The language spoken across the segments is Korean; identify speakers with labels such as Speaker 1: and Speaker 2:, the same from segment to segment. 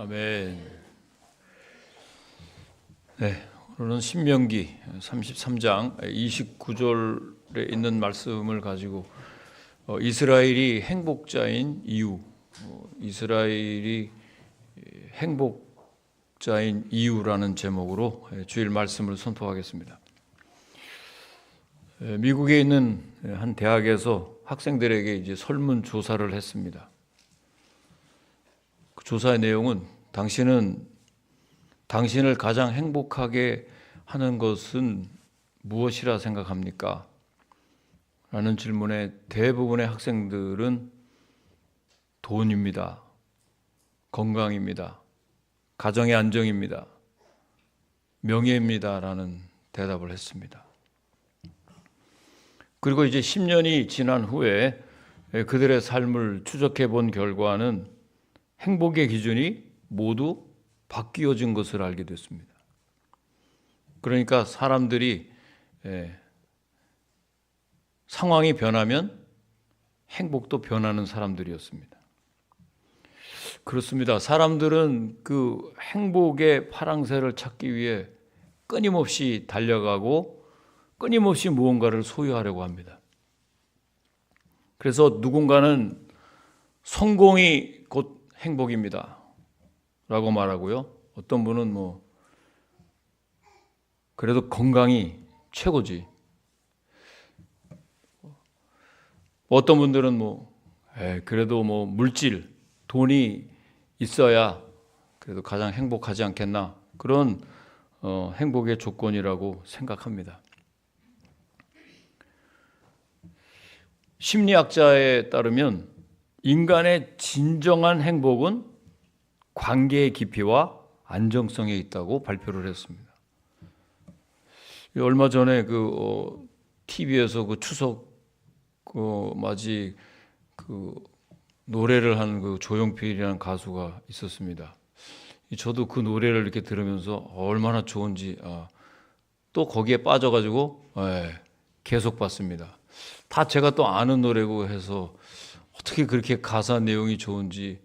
Speaker 1: 아멘. 네, 오늘은 신명기 33장 29절에 있는 말씀을 가지고 이스라엘이 행복자인 이유, 이스라엘이 행복자인 이유라는 제목으로 주일 말씀을 선포하겠습니다. 미국에 있는 한 대학에서 학생들에게 이제 설문 조사를 했습니다. 그 조사의 내용은 당신을 가장 행복하게 하는 것은 무엇이라 생각합니까? 라는 질문에 대부분의 학생들은 돈입니다. 건강입니다. 가정의 안정입니다. 명예입니다. 라는 대답을 했습니다. 그리고 이제 10년이 지난 후에 그들의 삶을 추적해 본 결과는 행복의 기준이 모두 바뀌어진 것을 알게 됐습니다. 그러니까 사람들이 상황이 변하면 행복도 변하는 사람들이었습니다. 그렇습니다. 사람들은 그 행복의 파랑새를 찾기 위해 끊임없이 달려가고 끊임없이 무언가를 소유하려고 합니다. 그래서 누군가는 성공이 곧 행복입니다 라고 말하고요. 어떤 분은 그래도 건강이 최고지. 어떤 분들은 그래도 물질, 돈이 있어야 그래도 가장 행복하지 않겠나. 그런 행복의 조건이라고 생각합니다. 심리학자에 따르면 인간의 진정한 행복은 관계의 깊이와 안정성에 있다고 발표를 했습니다. 얼마 전에 TV에서 추석 맞이 노래를 하는 조용필이라는 가수가 있었습니다. 저도 그 노래를 이렇게 들으면서 얼마나 좋은지 또 거기에 빠져가지고 계속 봤습니다. 다 제가 또 아는 노래고 해서 어떻게 그렇게 가사 내용이 좋은지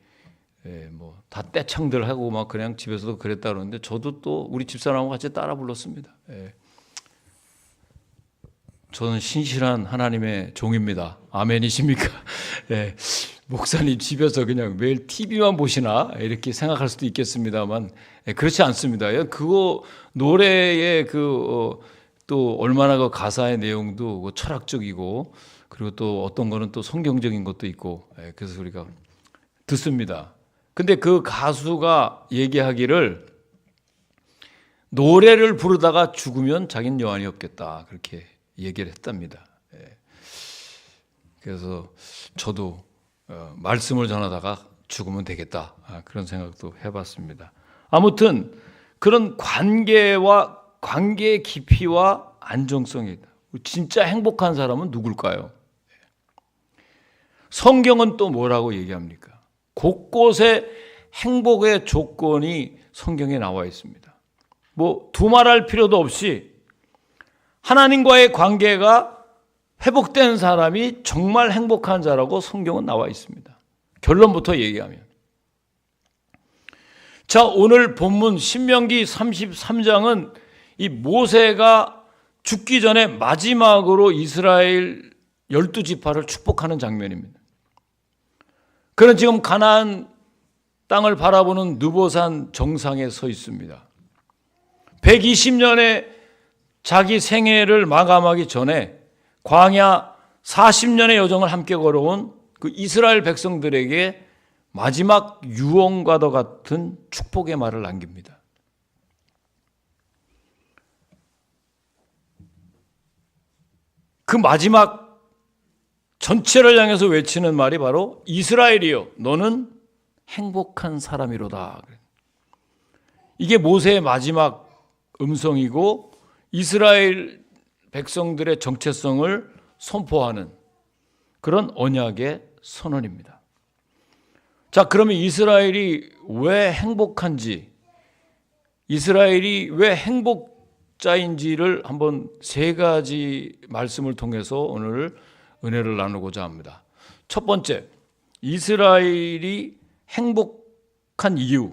Speaker 1: 다 떼창들 하고 막 그냥 집에서도 그랬다 그러는데 저도 또 우리 집사람하고 같이 따라 불렀습니다. 저는 신실한 하나님의 종입니다. 아멘이십니까? 목사님 집에서 그냥 매일 TV만 보시나 이렇게 생각할 수도 있겠습니다만 그렇지 않습니다. 그거 노래의 또 얼마나 그 가사의 내용도 철학적이고 그리고 또 어떤 거는 또 성경적인 것도 있고 그래서 우리가 듣습니다. 근데 그 가수가 얘기하기를 노래를 부르다가 죽으면 자기는 여한이 없겠다 그렇게 얘기를 했답니다. 그래서 저도 말씀을 전하다가 죽으면 되겠다 그런 생각도 해봤습니다. 아무튼 그런 관계의 깊이와 안정성이 있다. 진짜 행복한 사람은 누굴까요? 성경은 또 뭐라고 얘기합니까? 곳곳에 행복의 조건이 성경에 나와 있습니다. 두말할 필요도 없이 하나님과의 관계가 회복된 사람이 정말 행복한 자라고 성경은 나와 있습니다. 결론부터 얘기하면. 자, 오늘 본문 신명기 33장은 이 모세가 죽기 전에 마지막으로 이스라엘 12지파를 축복하는 장면입니다. 그는 지금 가나안 땅을 바라보는 느보산 정상에 서 있습니다. 120년의 자기 생애를 마감하기 전에 광야 40년의 여정을 함께 걸어온 그 이스라엘 백성들에게 마지막 유언과도 같은 축복의 말을 남깁니다. 그 마지막 전체를 향해서 외치는 말이 바로 이스라엘이여 너는 행복한 사람이로다. 이게 모세의 마지막 음성이고 이스라엘 백성들의 정체성을 선포하는 그런 언약의 선언입니다. 자, 그러면 이스라엘이 왜 행복한지, 이스라엘이 왜 행복자인지를 한번 세 가지 말씀을 통해서 오늘 은혜를 나누고자 합니다. 첫 번째, 이스라엘이 행복한 이유,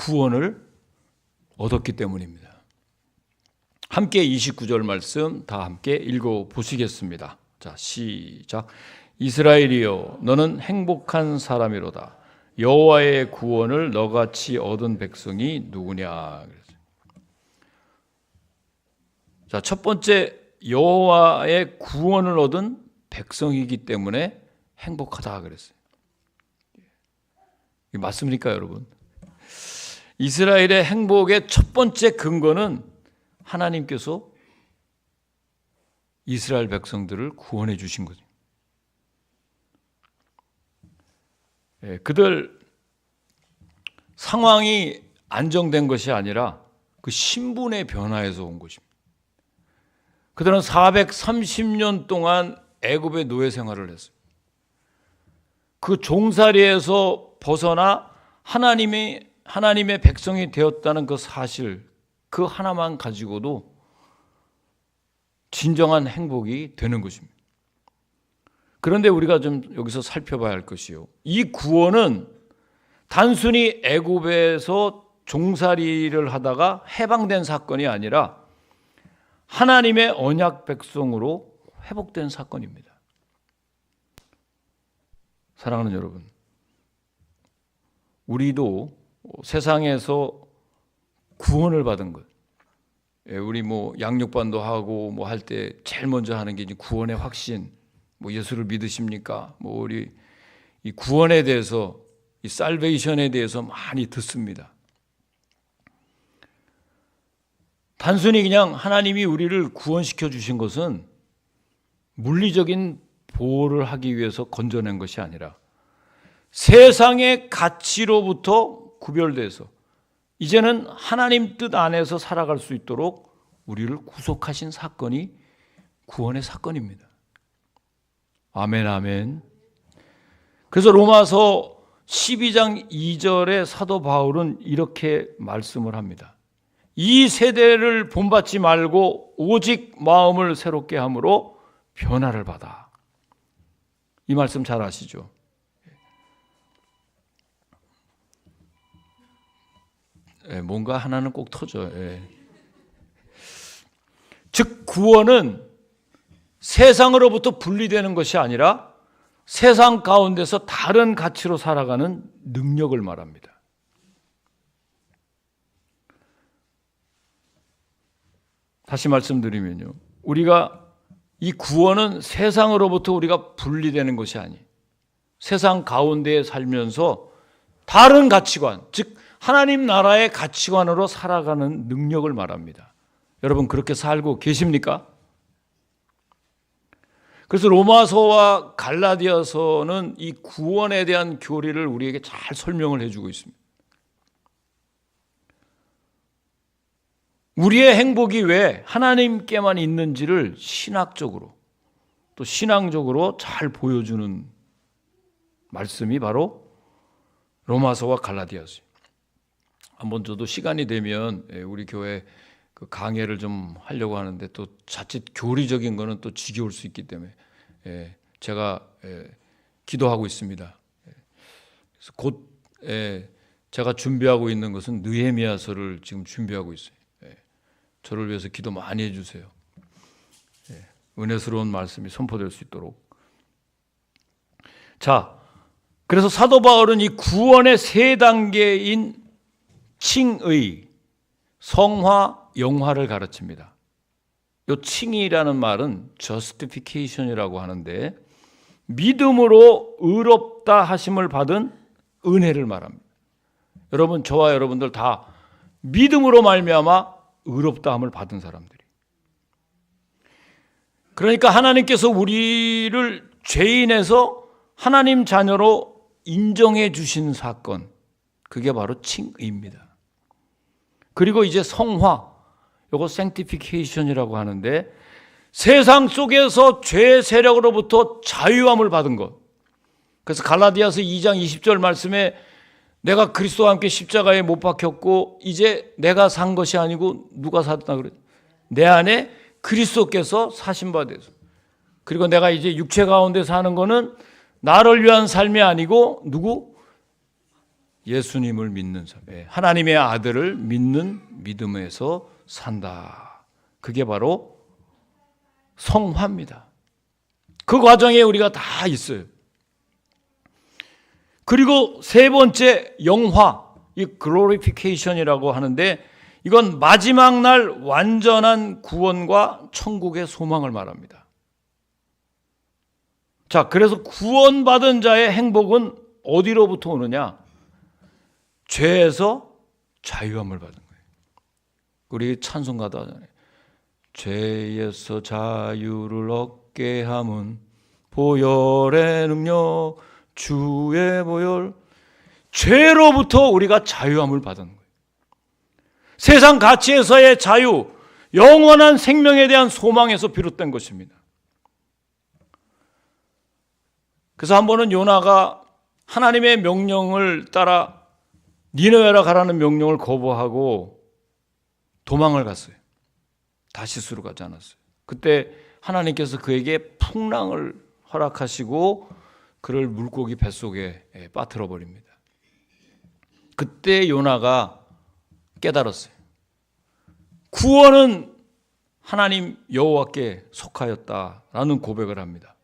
Speaker 1: 구원을 얻었기 때문입니다. 함께 29절 말씀 다 함께 읽어보시겠습니다. 자, 시작. 이스라엘이여 너는 행복한 사람이로다. 여호와의 구원을 너같이 얻은 백성이 누구냐. 자, 첫 번째, 여호와의 구원을 얻은 백성이기 때문에 행복하다 그랬어요. 이게 맞습니까, 여러분? 이스라엘의 행복의 첫 번째 근거는 하나님께서 이스라엘 백성들을 구원해 주신 거죠. 그들 상황이 안정된 것이 아니라 그 신분의 변화에서 온 것입니다. 그들은 430년 동안 애굽의 노예 생활을 했어요. 그 종살이에서 벗어나 하나님의 백성이 되었다는 그 사실, 그 하나만 가지고도 진정한 행복이 되는 것입니다. 그런데 우리가 좀 여기서 살펴봐야 할 것이요, 이 구원은 단순히 애굽에서 종살이를 하다가 해방된 사건이 아니라 하나님의 언약 백성으로 회복된 사건입니다. 사랑하는 여러분, 우리도 세상에서 구원을 받은 것, 우리 양육반도 하고 할 때 제일 먼저 하는 게 이제 구원의 확신, 예수를 믿으십니까? 우리 이 구원에 대해서, 이 살베이션에 대해서 많이 듣습니다. 단순히 그냥 하나님이 우리를 구원시켜 주신 것은 물리적인 보호를 하기 위해서 건져낸 것이 아니라 세상의 가치로부터 구별돼서 이제는 하나님 뜻 안에서 살아갈 수 있도록 우리를 구속하신 사건이 구원의 사건입니다. 아멘, 아멘. 그래서 로마서 12장 2절에 사도 바울은 이렇게 말씀을 합니다. 이 세대를 본받지 말고 오직 마음을 새롭게 함으로 변화를 받아. 이 말씀 잘 아시죠? 뭔가 하나는 꼭 터져. 즉 구원은 세상으로부터 분리되는 것이 아니라 세상 가운데서 다른 가치로 살아가는 능력을 말합니다. 다시 말씀드리면요, 우리가 이 구원은 세상으로부터 우리가 분리되는 것이 아니, 세상 가운데에 살면서 다른 가치관, 즉 하나님 나라의 가치관으로 살아가는 능력을 말합니다. 여러분 그렇게 살고 계십니까? 그래서 로마서와 갈라디아서는 이 구원에 대한 교리를 우리에게 잘 설명을 해주고 있습니다. 우리의 행복이 왜 하나님께만 있는지를 신학적으로 또 신앙적으로 잘 보여주는 말씀이 바로 로마서와 갈라디아서예요. 한번 저도 시간이 되면 우리 교회 그 강해를 좀 하려고 하는데 또 자칫 교리적인 거는 또 지겨울 수 있기 때문에 제가 기도하고 있습니다. 그래서 곧 제가 준비하고 있는 것은 느헤미야서를 지금 준비하고 있어요. 저를 위해서 기도 많이 해주세요. 은혜스러운 말씀이 선포될 수 있도록. 자, 그래서 사도 바울은 이 구원의 세 단계인 칭의, 성화, 영화를 가르칩니다. 이 칭의라는 말은 justification이라고 하는데 믿음으로 의롭다 하심을 받은 은혜를 말합니다. 여러분, 저와 여러분들 다 믿음으로 말미암아 의롭다함을 받은 사람들이. 그러니까 하나님께서 우리를 죄인에서 하나님 자녀로 인정해 주신 사건, 그게 바로 칭의입니다. 그리고 이제 성화, 이거 sanctification이라고 하는데 세상 속에서 죄 세력으로부터 자유함을 받은 것. 그래서 갈라디아서 2장 20절 말씀에 내가 그리스도와 함께 십자가에 못 박혔고 이제 내가 산 것이 아니고 누가 샀다 그래? 내 안에 그리스도께서 사신 바 되소. 그리고 내가 이제 육체 가운데 사는 거는 나를 위한 삶이 아니고 누구? 예수님을 믿는 삶, 하나님의 아들을 믿는 믿음에서 산다. 그게 바로 성화입니다. 그 과정에 우리가 다 있어요. 그리고 세 번째 영화, 이 글로리피케이션이라고 하는데 이건 마지막 날 완전한 구원과 천국의 소망을 말합니다. 자, 그래서 구원받은 자의 행복은 어디로부터 오느냐? 죄에서 자유함을 받은 거예요. 우리 찬송가도 하잖아요. 죄에서 자유를 얻게 함은 보혈의 능력, 주의 보혈. 죄로부터 우리가 자유함을 받은 거예요. 세상 가치에서의 자유, 영원한 생명에 대한 소망에서 비롯된 것입니다. 그래서 한 번은 요나가 하나님의 명령을 따라 니느웨로 가라는 명령을 거부하고 도망을 갔어요. 다시스로 가지 않았어요. 그때 하나님께서 그에게 풍랑을 허락하시고 그를 물고기 뱃속에 빠뜨려 버립니다. 그때 요나가 깨달았어요. 구원은 하나님 여호와께 속하였다라는 고백을 합니다.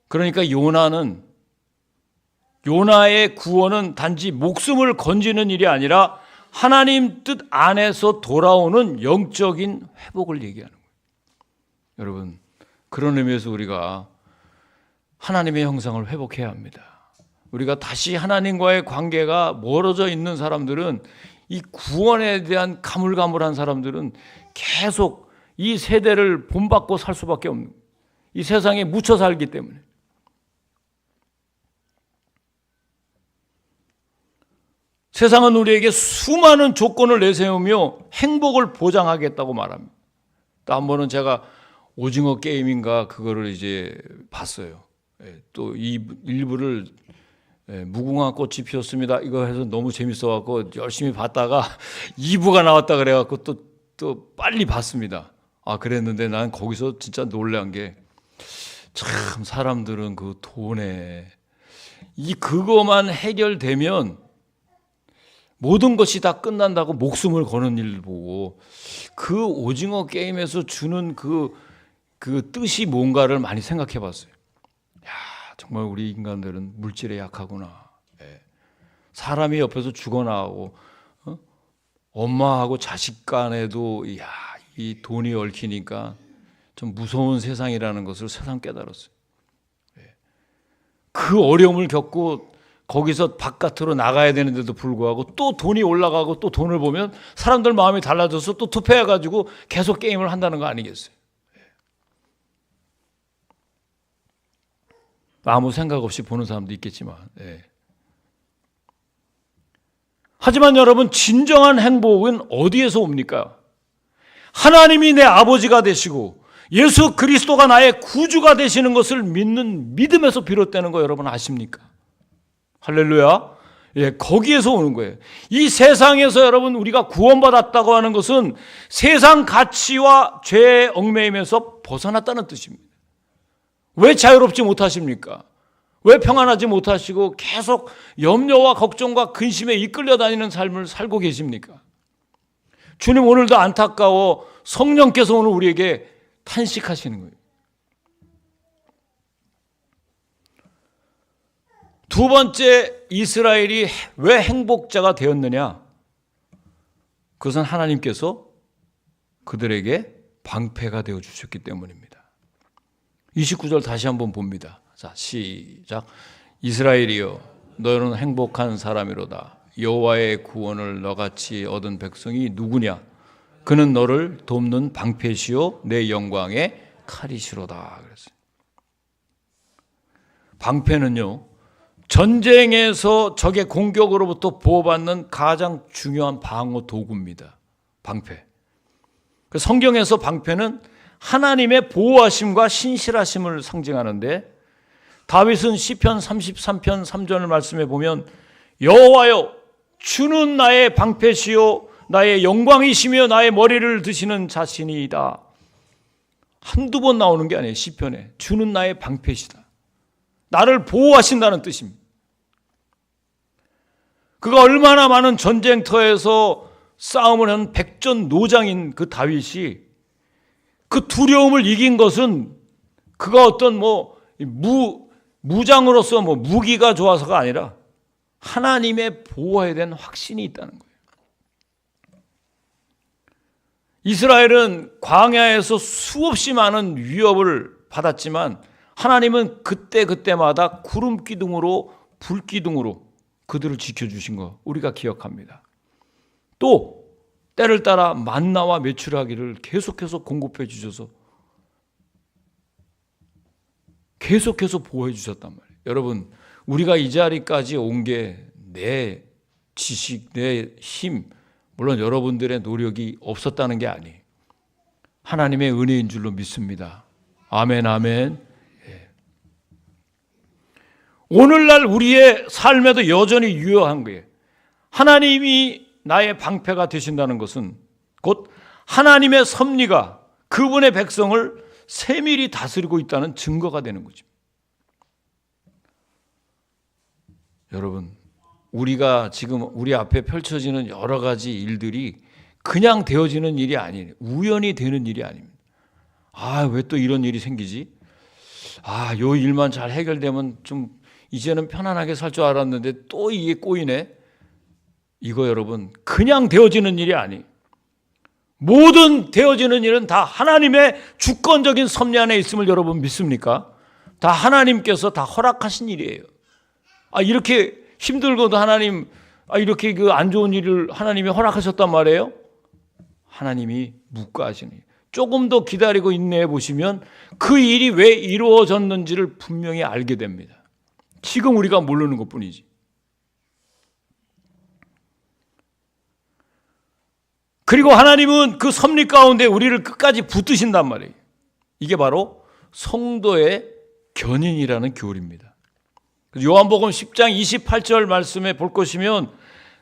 Speaker 1: 그러니까 요나의 구원은 단지 목숨을 건지는 일이 아니라 하나님 뜻 안에서 돌아오는 영적인 회복을 얘기하는 거예요. 여러분, 그런 의미에서 우리가 하나님의 형상을 회복해야 합니다. 우리가 다시 하나님과의 관계가 멀어져 있는 사람들은, 이 구원에 대한 가물가물한 사람들은 계속 이 세대를 본받고 살 수밖에 없는, 이 세상에 묻혀 살기 때문에. 세상은 우리에게 수많은 조건을 내세우며 행복을 보장하겠다고 말합니다. 또 한 번은 제가 오징어 게임인가 그거를 이제 봤어요. 또 이 일부를 무궁화 꽃이 피었습니다. 이거 해서 너무 재밌어갖고 열심히 봤다가 2부가 나왔다 그래갖고 또 빨리 봤습니다. 그랬는데 난 거기서 진짜 놀란 게, 참 사람들은 그 돈에 그거만 해결되면 모든 것이 다 끝난다고 목숨을 거는 일 보고, 그 오징어 게임에서 주는 그 뜻이 뭔가를 많이 생각해 봤어요. 정말 우리 인간들은 물질에 약하구나. 사람이 옆에서 죽어나가고, 엄마하고 자식 간에도 이 돈이 얽히니까 좀 무서운 세상이라는 것을 새삼 깨달았어요. 그 어려움을 겪고 거기서 바깥으로 나가야 되는데도 불구하고 또 돈이 올라가고 또 돈을 보면 사람들 마음이 달라져서 또 투표해가지고 계속 게임을 한다는 거 아니겠어요? 아무 생각 없이 보는 사람도 있겠지만, 하지만 여러분, 진정한 행복은 어디에서 옵니까? 하나님이 내 아버지가 되시고 예수 그리스도가 나의 구주가 되시는 것을 믿는 믿음에서 비롯되는 거 여러분 아십니까? 할렐루야. 거기에서 오는 거예요. 이 세상에서 여러분 우리가 구원받았다고 하는 것은 세상 가치와 죄의 얽매임에서 벗어났다는 뜻입니다. 왜 자유롭지 못하십니까? 왜 평안하지 못하시고 계속 염려와 걱정과 근심에 이끌려 다니는 삶을 살고 계십니까? 주님 오늘도 안타까워 성령께서 오늘 우리에게 탄식하시는 거예요. 두 번째, 이스라엘이 왜 행복자가 되었느냐? 그것은 하나님께서 그들에게 방패가 되어 주셨기 때문입니다. 29절 다시 한번 봅니다. 자, 시작. 이스라엘이여, 너는 행복한 사람이로다. 여호와의 구원을 너같이 얻은 백성이 누구냐? 그는 너를 돕는 방패시요 내 영광의 칼이시로다. 그랬어요. 방패는요, 전쟁에서 적의 공격으로부터 보호받는 가장 중요한 방어 도구입니다. 방패. 성경에서 방패는 하나님의 보호하심과 신실하심을 상징하는데, 다윗은 시편 33편 3절을 말씀해 보면 여호와여, 주는 나의 방패시요 나의 영광이시며 나의 머리를 드시는 자신이다. 한두 번 나오는 게 아니에요. 시편에 주는 나의 방패시다. 나를 보호하신다는 뜻입니다. 그가 얼마나 많은 전쟁터에서 싸움을 한 백전노장인 그 다윗이 그 두려움을 이긴 것은 그가 어떤 무장으로서 무기가 좋아서가 아니라 하나님의 보호에 대한 확신이 있다는 거예요. 이스라엘은 광야에서 수없이 많은 위협을 받았지만 하나님은 그때마다 구름 기둥으로 불 기둥으로 그들을 지켜주신 거 우리가 기억합니다. 또 때를 따라 만나와 메추라기를 계속해서 공급해 주셔서 계속해서 보호해 주셨단 말이에요. 여러분, 우리가 이 자리까지 온 게 내 지식, 내 힘, 물론 여러분들의 노력이 없었다는 게 아니에요. 하나님의 은혜인 줄로 믿습니다. 아멘, 아멘. 예. 오늘날 우리의 삶에도 여전히 유효한 거예요. 하나님이 나의 방패가 되신다는 것은 곧 하나님의 섭리가 그분의 백성을 세밀히 다스리고 있다는 증거가 되는 거죠. 여러분, 우리가 지금 우리 앞에 펼쳐지는 여러 가지 일들이 그냥 되어지는 일이 아니에요. 우연히 되는 일이 아닙니다. 왜 또 이런 일이 생기지? 요 일만 잘 해결되면 좀 이제는 편안하게 살 줄 알았는데 또 이게 꼬이네. 이거 여러분, 그냥 되어지는 일이 아니에요. 모든 되어지는 일은 다 하나님의 주권적인 섭리 안에 있음을 여러분 믿습니까? 다 하나님께서 다 허락하신 일이에요. 이렇게 힘들고도 하나님, 이렇게 그 안 좋은 일을 하나님이 허락하셨단 말이에요? 하나님이 묵과하시니 조금 더 기다리고 인내해 보시면 그 일이 왜 이루어졌는지를 분명히 알게 됩니다. 지금 우리가 모르는 것뿐이지. 그리고 하나님은 그 섭리 가운데 우리를 끝까지 붙드신단 말이에요. 이게 바로 성도의 견인이라는 교리입니다. 요한복음 10장 28절 말씀에 볼 것이면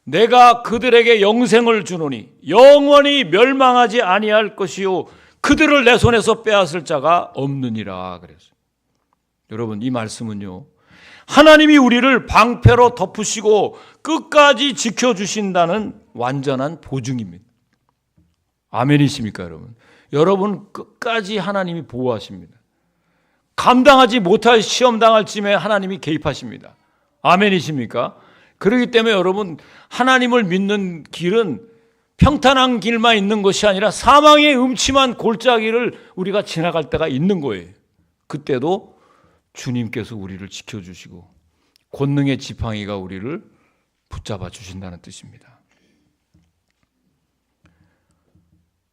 Speaker 1: 내가 그들에게 영생을 주노니 영원히 멸망하지 아니할 것이요 그들을 내 손에서 빼앗을 자가 없느니라 그랬어요. 여러분, 이 말씀은요, 하나님이 우리를 방패로 덮으시고 끝까지 지켜주신다는 완전한 보증입니다. 아멘이십니까 여러분? 여러분 끝까지 하나님이 보호하십니다. 감당하지 못할 시험 당할 쯤에 하나님이 개입하십니다. 아멘이십니까? 그렇기 때문에 여러분, 하나님을 믿는 길은 평탄한 길만 있는 것이 아니라 사망의 음침한 골짜기를 우리가 지나갈 때가 있는 거예요. 그때도 주님께서 우리를 지켜주시고 권능의 지팡이가 우리를 붙잡아 주신다는 뜻입니다.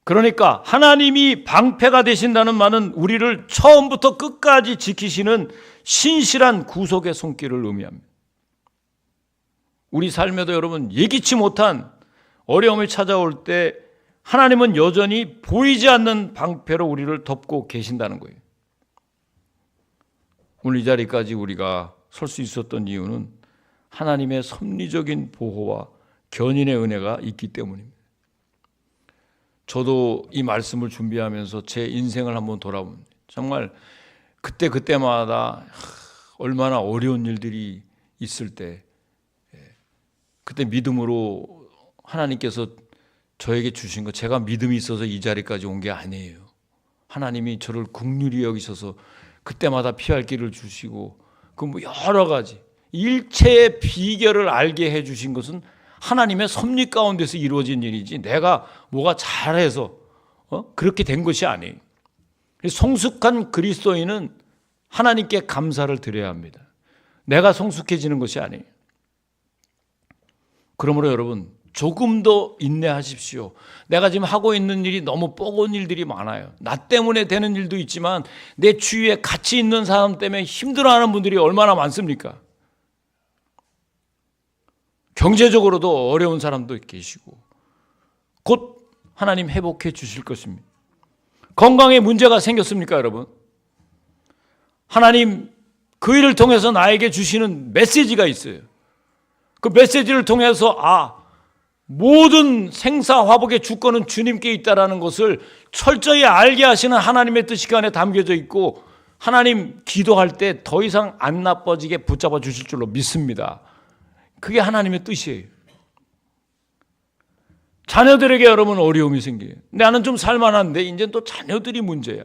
Speaker 1: 그러니까 하나님이 방패가 되신다는 말은 우리를 처음부터 끝까지 지키시는 신실한 구속의 손길을 의미합니다. 우리 삶에도 여러분 예기치 못한 어려움이 찾아올 때 하나님은 여전히 보이지 않는 방패로 우리를 덮고 계신다는 거예요. 오늘 이 자리까지 우리가 설 수 있었던 이유는 하나님의 섭리적인 보호와 견인의 은혜가 있기 때문입니다. 저도 이 말씀을 준비하면서 제 인생을 한번 돌아봅니다. 정말 그때마다 얼마나 어려운 일들이 있을 때 그때 믿음으로 하나님께서 저에게 주신 것, 제가 믿음이 있어서 이 자리까지 온 게 아니에요. 하나님이 저를 긍휼히 여기셔서 그때마다 피할 길을 주시고 그 여러 가지 일체의 비결을 알게 해주신 것은 하나님의 섭리 가운데서 이루어진 일이지 내가 뭐가 잘해서 그렇게 된 것이 아니에요. 성숙한 그리스도인은 하나님께 감사를 드려야 합니다. 내가 성숙해지는 것이 아니에요. 그러므로 여러분 조금 더 인내하십시오. 내가 지금 하고 있는 일이 너무 뻐근 일들이 많아요. 나 때문에 되는 일도 있지만 내 주위에 같이 있는 사람 때문에 힘들어하는 분들이 얼마나 많습니까? 경제적으로도 어려운 사람도 계시고 곧 하나님 회복해 주실 것입니다. 건강에 문제가 생겼습니까 여러분? 하나님 그 일을 통해서 나에게 주시는 메시지가 있어요. 그 메시지를 통해서 모든 생사화복의 주권은 주님께 있다는 것을 철저히 알게 하시는 하나님의 뜻이 그 안에 담겨져 있고 하나님 기도할 때 더 이상 안 나빠지게 붙잡아 주실 줄로 믿습니다. 그게 하나님의 뜻이에요. 자녀들에게 여러분 어려움이 생겨요. 나는 좀 살만한데 이제 또 자녀들이 문제야.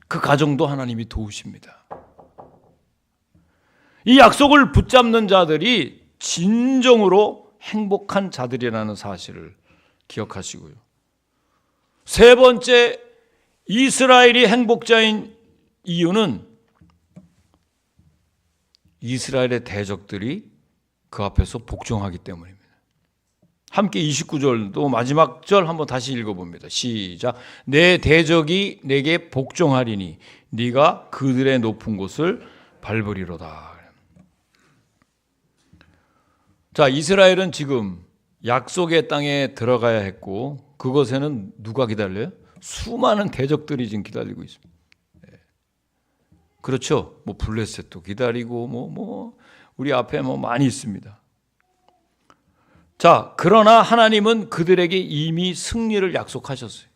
Speaker 1: 그 가정도 하나님이 도우십니다. 이 약속을 붙잡는 자들이 진정으로 행복한 자들이라는 사실을 기억하시고요. 세 번째, 이스라엘이 행복자인 이유는 이스라엘의 대적들이 그 앞에서 복종하기 때문입니다. 함께 29절도 마지막 절 한번 다시 읽어봅니다. 시작. 내 대적이 내게 복종하리니 네가 그들의 높은 곳을 밟으리로다. 자, 이스라엘은 지금 약속의 땅에 들어가야 했고 그것에는 누가 기다려요? 수많은 대적들이 지금 기다리고 있습니다. 그렇죠. 뭐 블레셋도 기다리고 우리 앞에 많이 있습니다. 자, 그러나 하나님은 그들에게 이미 승리를 약속하셨어요.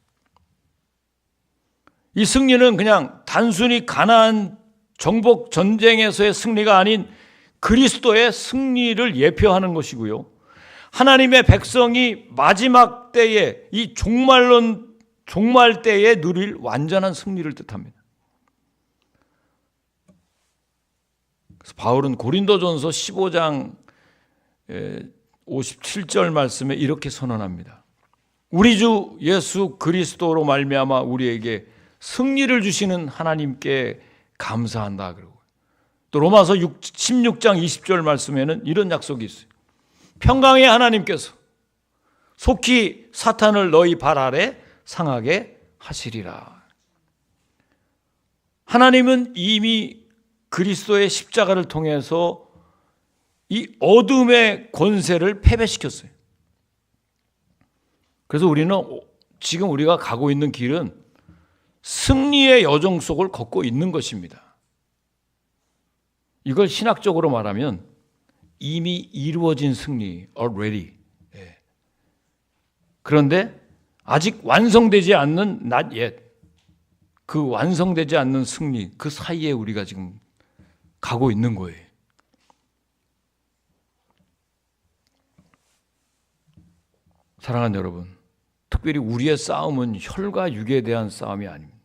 Speaker 1: 이 승리는 그냥 단순히 가나안 정복 전쟁에서의 승리가 아닌 그리스도의 승리를 예표하는 것이고요. 하나님의 백성이 마지막 때에 이 종말 때에 누릴 완전한 승리를 뜻합니다. 그래서 바울은 고린도전서 15장 57절 말씀에 이렇게 선언합니다. 우리 주 예수 그리스도로 말미암아 우리에게 승리를 주시는 하나님께 감사한다. 그러고 또 로마서 16장 20절 말씀에는 이런 약속이 있어요. 평강의 하나님께서 속히 사탄을 너희 발 아래 상하게 하시리라. 하나님은 이미 그리스도의 십자가를 통해서 이 어둠의 권세를 패배시켰어요. 그래서 우리는 지금 우리가 가고 있는 길은 승리의 여정 속을 걷고 있는 것입니다. 이걸 신학적으로 말하면 이미 이루어진 승리, already. 그런데 아직 완성되지 않는 not yet. 그 완성되지 않는 승리, 그 사이에 우리가 지금 가고 있는 거예요. 사랑하는 여러분, 특별히 우리의 싸움은 혈과 육에 대한 싸움이 아닙니다.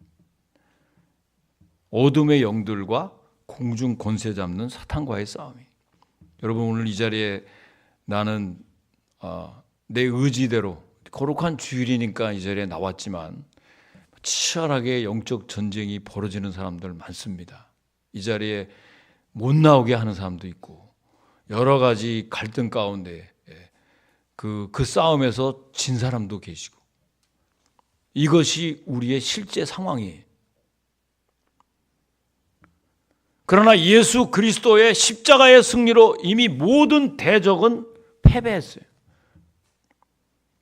Speaker 1: 어둠의 영들과 공중 권세 잡는 사탄과의 싸움이. 여러분, 오늘 이 자리에 나는 내 의지대로 거룩한 주일이니까 이 자리에 나왔지만 치열하게 영적 전쟁이 벌어지는 사람들 많습니다. 이 자리에 못 나오게 하는 사람도 있고 여러 가지 갈등 가운데 그 싸움에서 진 사람도 계시고 이것이 우리의 실제 상황이에요. 그러나 예수 그리스도의 십자가의 승리로 이미 모든 대적은 패배했어요.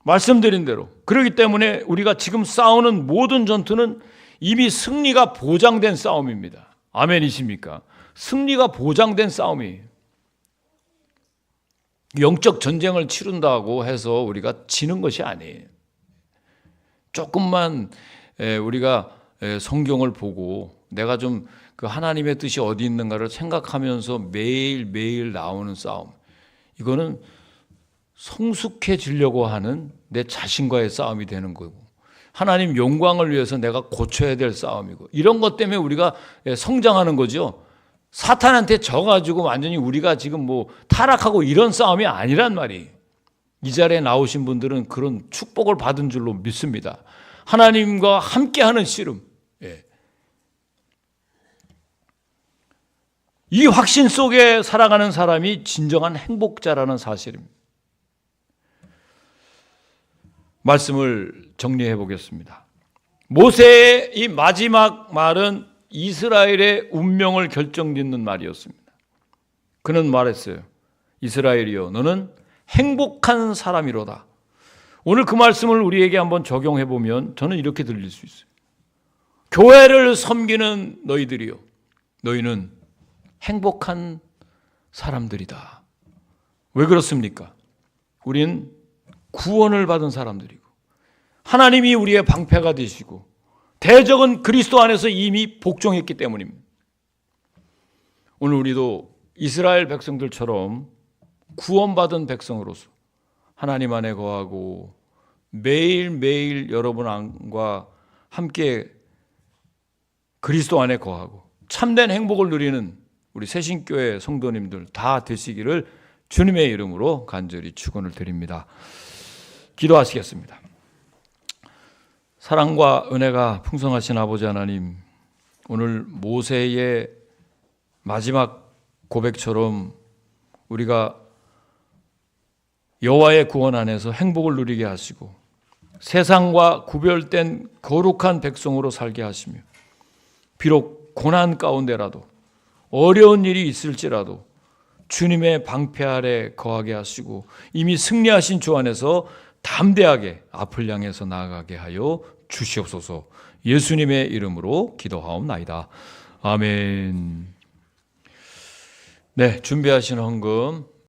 Speaker 1: 말씀드린 대로. 그렇기 때문에 우리가 지금 싸우는 모든 전투는 이미 승리가 보장된 싸움입니다. 아멘이십니까? 승리가 보장된 싸움이에요. 영적 전쟁을 치른다고 해서 우리가 지는 것이 아니에요. 조금만 우리가 성경을 보고 내가 좀 그 하나님의 뜻이 어디 있는가를 생각하면서 매일매일 나오는 싸움. 이거는 성숙해지려고 하는 내 자신과의 싸움이 되는 거고 하나님 영광을 위해서 내가 고쳐야 될 싸움이고 이런 것 때문에 우리가 성장하는 거죠. 사탄한테 져가지고 완전히 우리가 지금 타락하고 이런 싸움이 아니란 말이에요. 이 자리에 나오신 분들은 그런 축복을 받은 줄로 믿습니다. 하나님과 함께하는 씨름. 이 확신 속에 살아가는 사람이 진정한 행복자라는 사실입니다. 말씀을 정리해 보겠습니다. 모세의 이 마지막 말은 이스라엘의 운명을 결정짓는 말이었습니다. 그는 말했어요. 이스라엘이여 너는 행복한 사람이로다. 오늘 그 말씀을 우리에게 한번 적용해 보면 저는 이렇게 들릴 수 있어요. 교회를 섬기는 너희들이요 너희는 행복한 사람들이다. 왜 그렇습니까? 우린 구원을 받은 사람들이고 하나님이 우리의 방패가 되시고 대적은 그리스도 안에서 이미 복종했기 때문입니다. 오늘 우리도 이스라엘 백성들처럼 구원받은 백성으로서 하나님 안에 거하고 매일매일 여러분과 함께 그리스도 안에 거하고 참된 행복을 누리는 우리 새신교회 성도님들 다 되시기를 주님의 이름으로 간절히 축원을 드립니다. 기도하시겠습니다. 사랑과 은혜가 풍성하신 아버지 하나님, 오늘 모세의 마지막 고백처럼 우리가 여호와의 구원 안에서 행복을 누리게 하시고 세상과 구별된 거룩한 백성으로 살게 하시며 비록 고난 가운데라도 어려운 일이 있을지라도 주님의 방패 아래 거하게 하시고 이미 승리하신 주 안에서 담대하게 앞을 향해서 나아가게 하여 주시옵소서. 예수님의 이름으로 기도하옵나이다. 아멘. 네, 준비하신 헌금